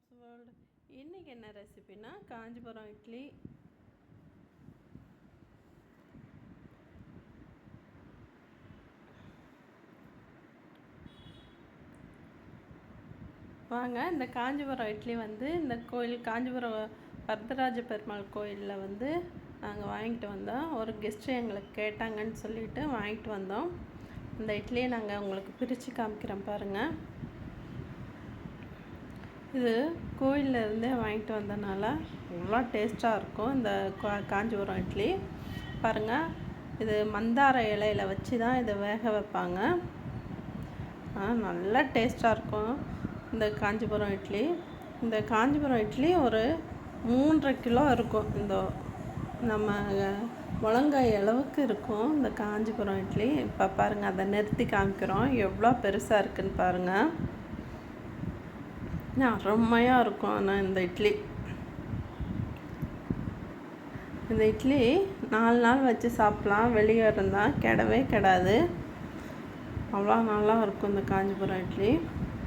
Moms world. இன்றைக்கி என்ன ரெசிபினா காஞ்சிபுரம் இட்லி. வாங்க, இந்த காஞ்சிபுரம் இட்லி வந்து இந்த கோயில் காஞ்சிபுரம் வரதராஜ பெருமாள் கோயிலில் வந்து நாங்கள் வாங்கிட்டு வந்தோம். ஒரு கெஸ்ட்டு எங்களுக்கு கேட்டாங்கன்னு சொல்லிட்டு வாங்கிட்டு வந்தோம். இந்த இட்லியை நாங்கள் உங்களுக்கு பிரித்து காமிக்கிறோம் பாருங்கள். இது கோயிலேருந்தே வாங்கிட்டு வந்தனால அவ்வளோ டேஸ்ட்டாக இருக்கும் இந்த காஞ்சிபுரம் இட்லி. பாருங்கள், இது மந்தார இலையில் வச்சு தான் இதை வேக வைப்பாங்க. நல்லா டேஸ்ட்டாக இருக்கும் இந்த காஞ்சிபுரம் இட்லி. இந்த காஞ்சிபுரம் இட்லி ஒரு 3.5 கிலோ இருக்கும். இந்த நம்ம முழங்காய் அளவுக்கு இருக்கும் இந்த காஞ்சிபுரம் இட்லி. இப்போ பாருங்கள், அதை நிறுத்தி காமிக்கிறோம் எவ்வளோ பெருசாக இருக்குதுன்னு பாருங்கள். அருமையாக இருக்கும். ஆனால் இந்த இட்லி 4 நாள் வச்சு சாப்பிட்லாம். வெளியே இருந்தால் கெடவே கெடாது. அவ்வளோ நல்லா இருக்கும் இந்த காஞ்சிபுரம் இட்லி.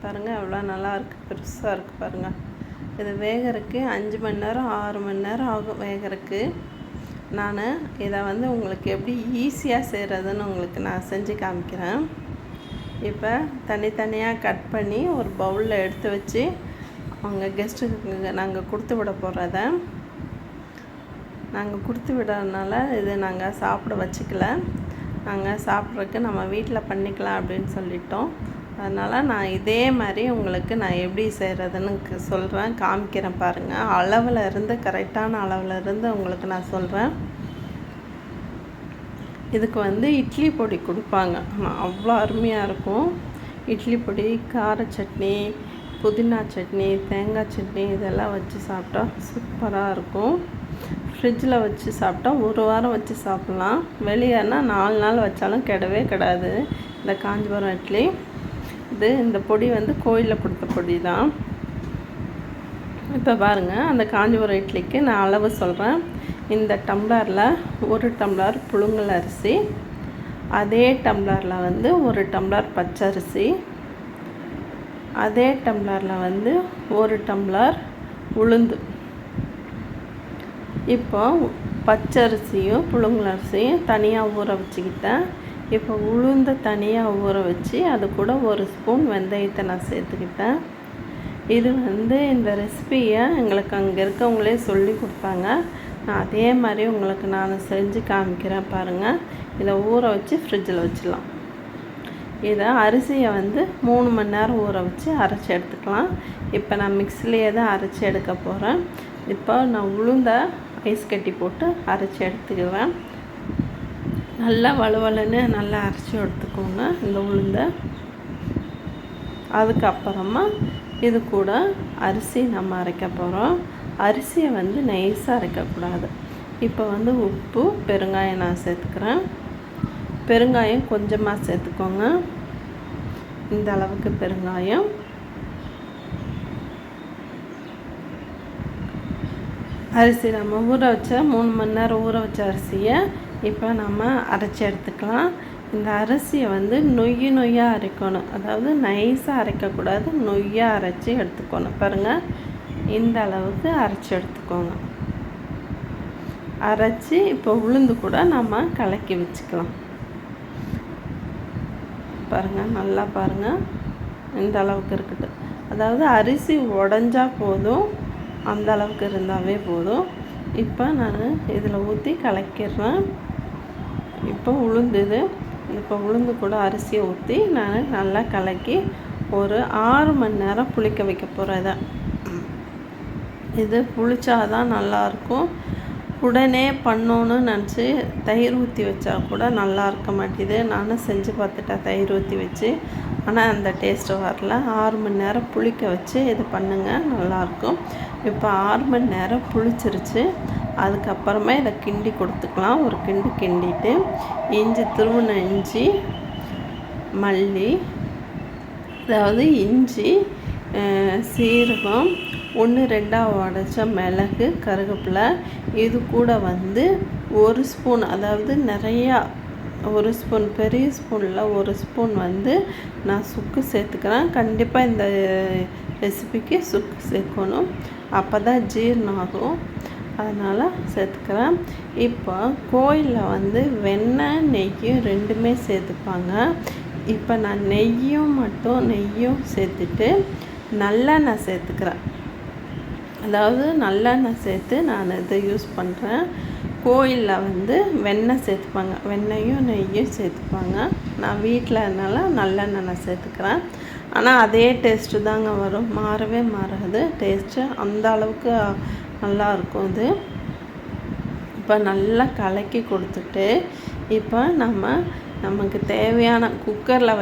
பாருங்கள் எவ்வளோ நல்லா இருக்குது, பெருசாக இருக்குது பாருங்கள். இது வேகிறதுக்கு 5 மணி நேரம் 6 மணி நேரம் ஆகும் வேகிறதுக்கு. நான் இதை வந்து உங்களுக்கு எப்படி ஈஸியாக செய்கிறதுன்னு உங்களுக்கு நான் செஞ்சு காமிக்கிறேன். இப்போ தனித்தனியாக கட் பண்ணி ஒரு பவுலில் எடுத்து வச்சு அவங்க கெஸ்ட்டுக்கு நாங்கள் கொடுத்து விட போகிறத நாங்கள் கொடுத்து விடுறதுனால இது நாங்கள் சாப்பிட வச்சுக்கல. நாங்கள் சாப்பிட்றதுக்கு நம்ம வீட்டில் பண்ணிக்கலாம் அப்படின்னு சொல்லிட்டோம். அதனால் நான் இதே மாதிரி உங்களுக்கு நான் எப்படி செய்கிறதுன்னு சொல்கிறேன், காமிக்கிறேன் பாருங்கள். அளவில் இருந்து கரெக்டான அளவில் இருந்து உங்களுக்கு நான் சொல்கிறேன். இதுக்கு வந்து இட்லி பொடி கொடுப்பாங்க. அவ்வளோ அருமையாக இருக்கும். இட்லி பொடி, கார சட்னி, புதினா சட்னி, தேங்காய் சட்னி இதெல்லாம் வச்சு சாப்பிட்டா சூப்பராக இருக்கும். ஃப்ரிட்ஜில் வச்சு சாப்பிட்டா 1 வாரம் வச்சு சாப்பிட்லாம். வெளியேனா 4 நாள் வச்சாலும் கெடவே கெடாது இந்த காஞ்சிபுரம் இட்லி. இந்த பொடி வந்து கோயிலில் கொடுத்த பொடி தான். இப்போ பாருங்கள், அந்த காஞ்சிபுரம் இட்லிக்கு நான் அளவு சொல்கிறேன். இந்த டம்ளரில் 1 டம்ளர் புழுங்கல் அரிசி, அதே டம்ளரில் வந்து 1 டம்ளர் பச்சரிசி, அதே டம்ளரில் வந்து 1 டம்ளர் உளுந்து. இப்போ பச்சரிசியும் புழுங்கல் அரிசியும் தனியாக ஊற வச்சுக்கிட்டேன். இப்போ உளுந்தை தனியாக ஊற வச்சு அது கூட 1 ஸ்பூன் வெந்தயத்தை நான் சேர்த்துக்கிட்டேன். இது வந்து இந்த ரெசிபியை எங்களுக்கு அங்கே இருக்கவங்களே சொல்லி கொடுத்தாங்க. நான் அதே மாதிரி உங்களுக்கு நான் செஞ்சு காமிக்கிறேன் பாருங்கள். இதை ஊற வச்சு ஃப்ரிட்ஜில் வச்சிடலாம். இதை அரிசியை வந்து 3 மணி நேரம் ஊற வச்சு அரைச்சி எடுத்துக்கலாம். இப்போ நான் மிக்ஸிலேயே தான் அரைச்சி எடுக்க போகிறேன். இப்போ நான் உளுந்த ஐஸ் கட்டி போட்டு அரைச்சி எடுத்துக்குவேன். நல்லா வலுவலுன்னு நல்லா அரைச்சி எடுத்துக்கோங்க இந்த உளுந்தை. அதுக்கப்புறமா இது கூட அரிசி நம்ம அரைக்க போகிறோம். அரிசியை வந்து நைஸாக அரைக்கக்கூடாது. இப்போ வந்து உப்பு, பெருங்காயம் நான் சேர்த்துக்கிறேன். பெருங்காயம் கொஞ்சமாக சேர்த்துக்கோங்க. இந்த அளவுக்கு பெருங்காயம். அரிசி நம்ம ஊற வச்ச 3 மணி நேரம் ஊற வச்ச அரிசியை இப்போ நம்ம அரைச்சி எடுத்துக்கலாம். இந்த அரிசியை வந்து நொய்யாக அரைக்கணும். அதாவது நைஸாக அரைக்கக்கூடாது, நொய்யாக அரைச்சி எடுத்துக்கணும். பாருங்கள், இந்த அளவுக்கு அரைச்சி எடுத்துக்கோங்க. அரைச்சி இப்போ உளுந்து கூட நம்ம கலக்கி வச்சுக்கலாம். பாருங்கள், நல்லா பாருங்கள், இந்த அளவுக்கு இருக்குது. அதாவது அரிசி உடஞ்சா போதும், அந்த அளவுக்கு இருந்தாவே போதும். இப்போ நான் இதில் ஊற்றி கலக்கிடுறேன். இப்போ உளுந்து கூட அரிசியை ஊற்றி நான் நல்லா கலக்கி ஒரு 6 மணி நேரம் புளிக்க வைக்க போகிறேன். இது புளிச்சாதான் நல்லாயிருக்கும். உடனே பண்ணணுன்னு நினச்சி தயிர் ஊற்றி வச்சா கூட நல்லா இருக்க மாட்டேது. நானும் செஞ்சு பார்த்துட்டேன் தயிர் ஊற்றி வச்சு, ஆனால் அந்த டேஸ்ட்டு வரல. 6 மணி நேரம் புளிக்க வச்சு இது பண்ணுங்கள், நல்லாயிருக்கும். இப்போ 6 மணி நேரம் புளிச்சிருச்சு. அதுக்கப்புறமா இதை கிண்டி கொடுத்துக்கலாம். ஒரு கிண்டிட்டு துருவின இஞ்சி, மல்லி, அதாவது இஞ்சி, சீரகம், 1-2 உடைச்ச மிளகு, கருவேப்பிலை, இது கூட வந்து 1 ஸ்பூன், அதாவது நிறையா 1 ஸ்பூன், பெரிய ஸ்பூனில் 1 ஸ்பூன் வந்து நான் சுக்கு சேர்த்துக்கிறேன். கண்டிப்பாக இந்த ரெசிபிக்கு சுக்கு சேர்க்கணும். அப்போ தான் ஜீரணம் ஆகும். அதனால் சேர்த்துக்கிறேன். இப்போ கோயிலில் வந்து வெண்ணெய் நெய்யும் ரெண்டுமே சேர்த்துப்பாங்க. இப்போ நான் நெய்யும் சேர்த்துட்டு நல்லெண்ணெய் சேர்த்துக்கிறேன். அதாவது நல்லெண்ணெய் சேர்த்து நான் இதை யூஸ் பண்ணுறேன். கோயிலில் வந்து வெண்ணெய் சேர்த்துப்பாங்க, வெண்ணெயும் நெய்யும் சேர்த்துப்பாங்க. நான் வீட்டில் அதனால நல்லெண்ணெய் சேர்த்துக்கிறேன். ஆனால் அதே டேஸ்ட்டு தாங்க வரும், மாறவே மாறாது. டேஸ்ட்டு அந்த அளவுக்கு நல்லாயிருக்கும் இது. இப்போ நல்லா கலக்கி கொடுத்துட்டு இப்போ நமக்கு தேவையான குக்கரில்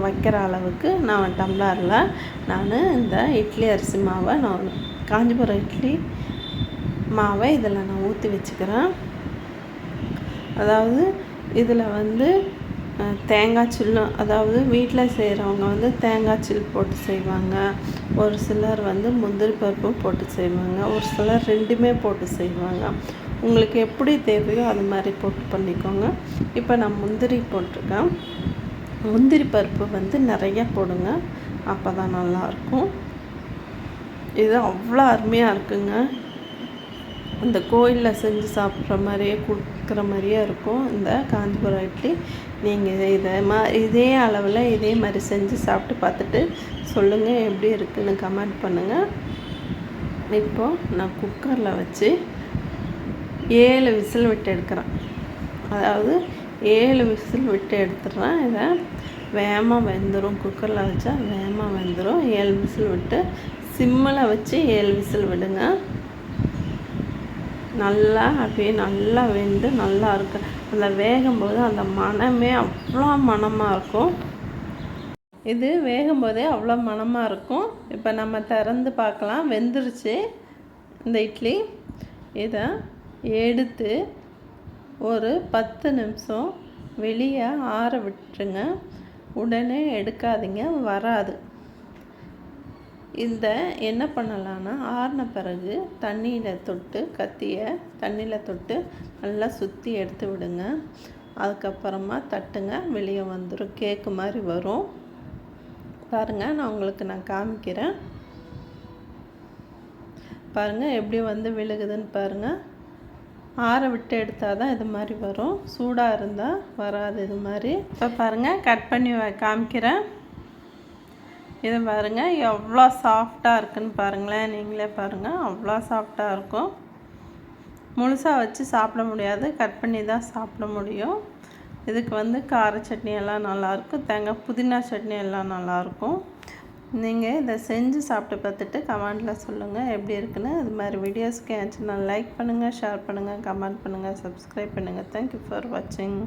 வைக்கிற அளவுக்கு நான் டம்ளரில் இந்த இட்லி அரிசி மாவை காஞ்சிபுரம் இட்லி மாவை இதில் நான் ஊற்றி வச்சுக்கிறேன். அதாவது இதில் வந்து தேங்காய் சில்லும், அதாவது வீட்டில் செய்கிறவங்க வந்து தேங்காய் சில் போட்டு செய்வாங்க. ஒரு சிலர் வந்து முந்திரி பருப்பும் போட்டு செய்வாங்க. ஒரு சிலர் ரெண்டுமே போட்டு செய்வாங்க. உங்களுக்கு எப்படி தேவையோ அது மாதிரி போட்டு பண்ணிக்கோங்க. இப்போ நான் முந்திரி போட்டிருக்கேன். முந்திரி பருப்பு வந்து நிறைய போடுங்க, அப்போ தான் நல்லாயிருக்கும். இது அவ்வளோ அருமையாக இருக்குங்க. இந்த கோயிலில் செஞ்சு சாப்பிட்ற மாதிரியே கொடுக்குற மாதிரியே இருக்கும் இந்த காஞ்சிபுரம் இட்லி. நீங்கள் இதே அளவில் இதே மாதிரி செஞ்சு சாப்பிட்டு பார்த்துட்டு சொல்லுங்கள் எப்படி இருக்குதுன்னு கமெண்ட் பண்ணுங்கள். இப்போது நான் குக்கரில் வச்சு 7 விசில் விட்டு எடுக்கிறேன். அதாவது 7 விசில் விட்டு எடுத்துடுறேன். இதை வேகமாக வெந்துடும், குக்கரில் வச்சா வேகமாக வெந்துடும். 7 விசில் விட்டு சிம்மில் வச்சு 7 விசில் விடுங்க. அப்படியே நல்லா வெந்து நல்லா இருக்கு. அந்த வேகும்போது அந்த மணமே அவ்வளோ மணமாக இருக்கும். இது வேகும்போதே அவ்வளோ மணமாக இருக்கும். இப்போ நம்ம திறந்து பார்க்கலாம், வெந்துருச்சு இந்த இட்லி. இதை எடுத்து ஒரு 10 நிமிஷம் வெளியே ஆற விட்டுருங்க. உடனே எடுக்காதீங்க, வராது. என்ன பண்ணலான்னா ஆறின பிறகு கத்தியை தண்ணியில் தொட்டு நல்லா சுற்றி எடுத்து விடுங்க. அதுக்கப்புறமா தட்டுங்க, வெளியே வந்துடும், கேக்கு மாதிரி வரும். பாருங்கள், நான் காமிக்கிறேன். பாருங்கள் எப்படி வந்து விழுகுதுன்னு பாருங்கள். ஆற விட்டு எடுத்தால் தான் இது மாதிரி வரும். சூடாக இருந்தால் வராது இது மாதிரி. இப்போ பாருங்கள், கட் பண்ணி காமிக்கிறேன். இதை பாருங்கள் எவ்வளோ சாஃப்டாக இருக்குன்னு பாருங்களேன். நீங்களே பாருங்கள், அவ்வளோ சாஃப்டாக இருக்கும். முழுசாக வச்சு சாப்பிட முடியாது, கட் பண்ணி தான் சாப்பிட முடியும். இதுக்கு வந்து கார சட்னி எல்லாம் நல்லாயிருக்கும், புதினா சட்னி எல்லாம் நல்லாயிருக்கும். நீங்கள் இதை செஞ்சு சாப்பிட்டு பார்த்துட்டு கமெண்டில் சொல்லுங்கள் எப்படி இருக்குன்னு. இது மாதிரி வீடியோஸ்க்கு என் சேனல் லைக் பண்ணுங்கள், ஷேர் பண்ணுங்கள், கமெண்ட் பண்ணுங்கள், சப்ஸ்கிரைப் பண்ணுங்கள். தேங்க்யூ ஃபார் வாட்சிங்.